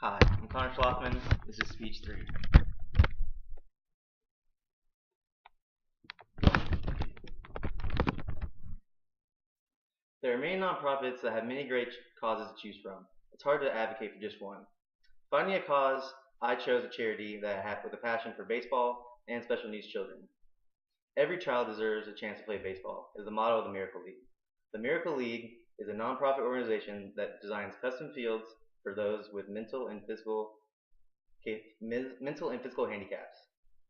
Hi, I'm Connor Schlossman. This is speech 3. There are many nonprofits that have many great causes to choose from. It's hard to advocate for just one. Finding a cause, I chose a charity that had with a passion for baseball and special needs children. Every child deserves a chance to play baseball is the motto of the Miracle League. The Miracle League is a nonprofit organization that designs custom fields for those with mental and physical handicaps.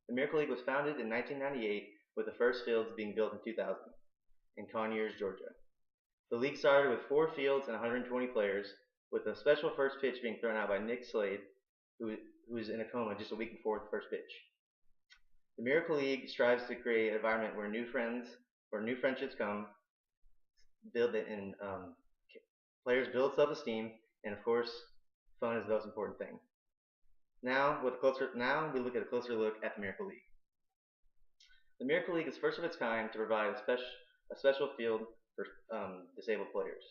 The Miracle League was founded in 1998 with the first fields being built in 2000 in Conyers, Georgia. The league started with 4 fields and 120 players, with a special first pitch being thrown out by Nick Slade, who was in a coma just a week before the first pitch. The Miracle League strives to create an environment where new friendships come, build it, and players build self-esteem, and of course, fun is the most important thing. Now we look at a closer look at the Miracle League. The Miracle League is first of its kind to provide a special field for disabled players.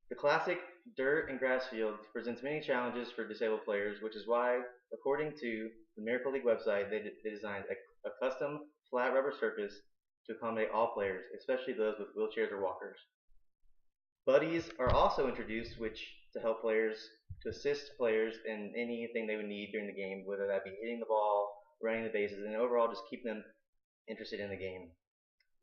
The classic dirt and grass field presents many challenges for disabled players, which is why, according to the Miracle League website, they designed a custom flat rubber surface to accommodate all players, especially those with wheelchairs or walkers. Buddies are also introduced, which to assist players in anything they would need during the game, whether that be hitting the ball, running the bases, and overall just keep them interested in the game.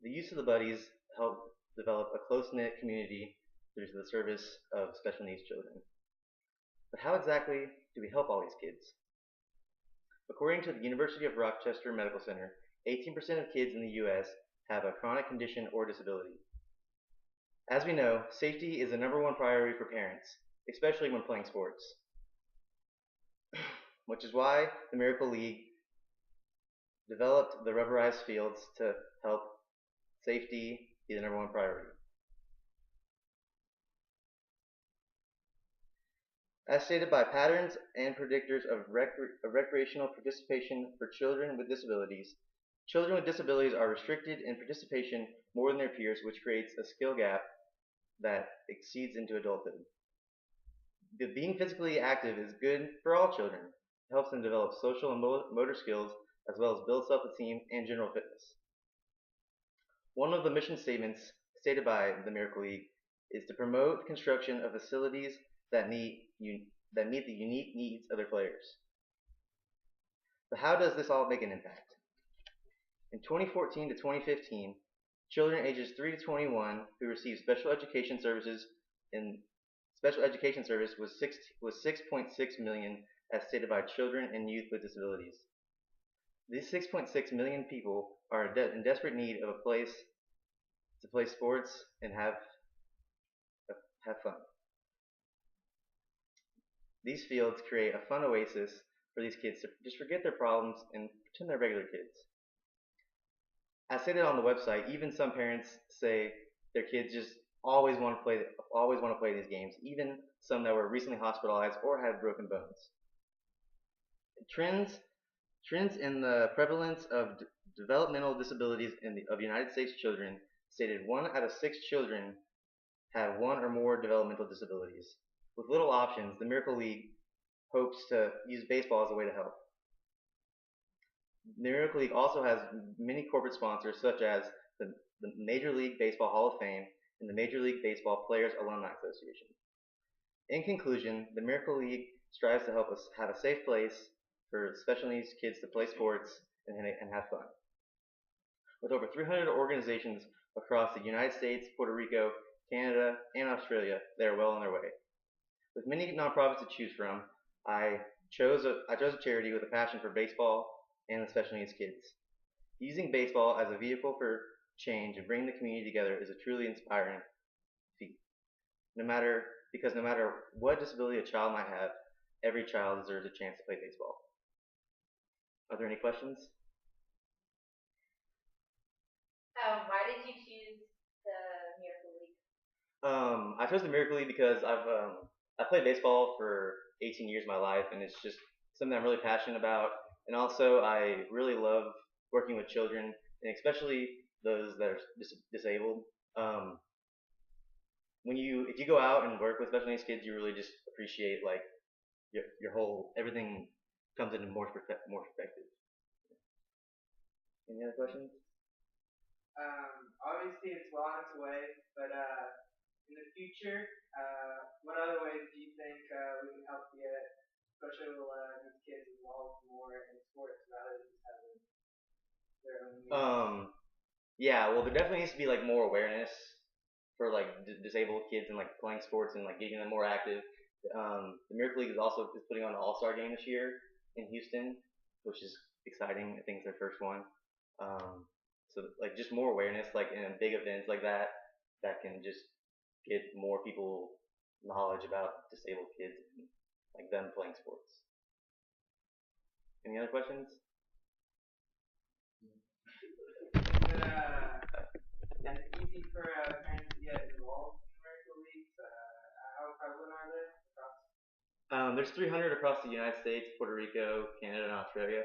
The use of the buddies help develop a close-knit community through the service of special needs children. But how exactly do we help all these kids? According to the University of Rochester Medical Center, 18% of kids in the U.S. have a chronic condition or disability. As we know, safety is the #1 priority for parents, especially when playing sports, which is why the Miracle League developed the rubberized fields to help safety be the #1 priority. As stated by patterns and predictors of recreational participation for children with disabilities are restricted in participation more than their peers, which creates a skill gap that exceeds into adulthood. Being physically active is good for all children. It helps them develop social and motor skills, as well as build self-esteem and general fitness. One of the mission statements stated by the Miracle League is to promote the construction of facilities that meet the unique needs of their players. But how does this all make an impact? In 2014 to 2015, children ages 3 to 21 who received special education service was 6.6 million, as stated by Children and Youth with Disabilities. These 6.6 million people are in desperate need of a place to play sports and have fun. These fields create a fun oasis for these kids to just forget their problems and pretend they're regular kids. As stated on the website, even some parents say their kids just always want to play these games, even some that were recently hospitalized or had broken bones. Trends in the prevalence of developmental disabilities of United States children stated 1 out of 6 children have 1 or more developmental disabilities. With little options, the Miracle League hopes to use baseball as a way to help. The Miracle League also has many corporate sponsors, such as the Major League Baseball Hall of Fame and the Major League Baseball Players Alumni Association. In conclusion, the Miracle League strives to help us have a safe place for special needs kids to play sports and have fun. With over 300 organizations across the United States, Puerto Rico, Canada, and Australia, they are well on their way. With many nonprofits to choose from, I chose a charity with a passion for baseball and the special needs kids. Using baseball as a vehicle for change and bringing the community together is a truly inspiring feat. Because no matter what disability a child might have, every child deserves a chance to play baseball. Are there any questions? Why did you choose the Miracle League? I chose the Miracle League because I played baseball for 18 years of my life, and it's just something I'm really passionate about. And also, I really love working with children, and especially those that are disabled. If you go out and work with special needs kids, you really just appreciate like your whole everything comes into more perspective. Any other questions? Obviously, it's well on its way, but in the future, what other ways do you think we can help get special needs kids involved more in sports rather than just having their own meetings? Yeah, well, there definitely needs to be like more awareness for like disabled kids and like playing sports and like getting them more active. The Miracle League is putting on an All Star game this year in Houston, which is exciting. I think it's their first one. Um, so like just more awareness, like in big events like that can just get more people knowledge about disabled kids and like them playing sports. Any other questions? Is it easy for parents to get involved in Miracle Leagues? How prevalent are they across? There's 300 across the United States, Puerto Rico, Canada, and Australia.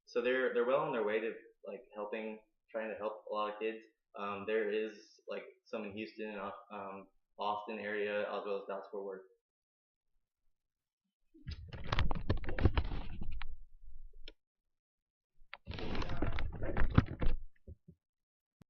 So they're well on their way to like trying to help a lot of kids. There is like some in Houston and Austin area as well as Dallas Fort Worth.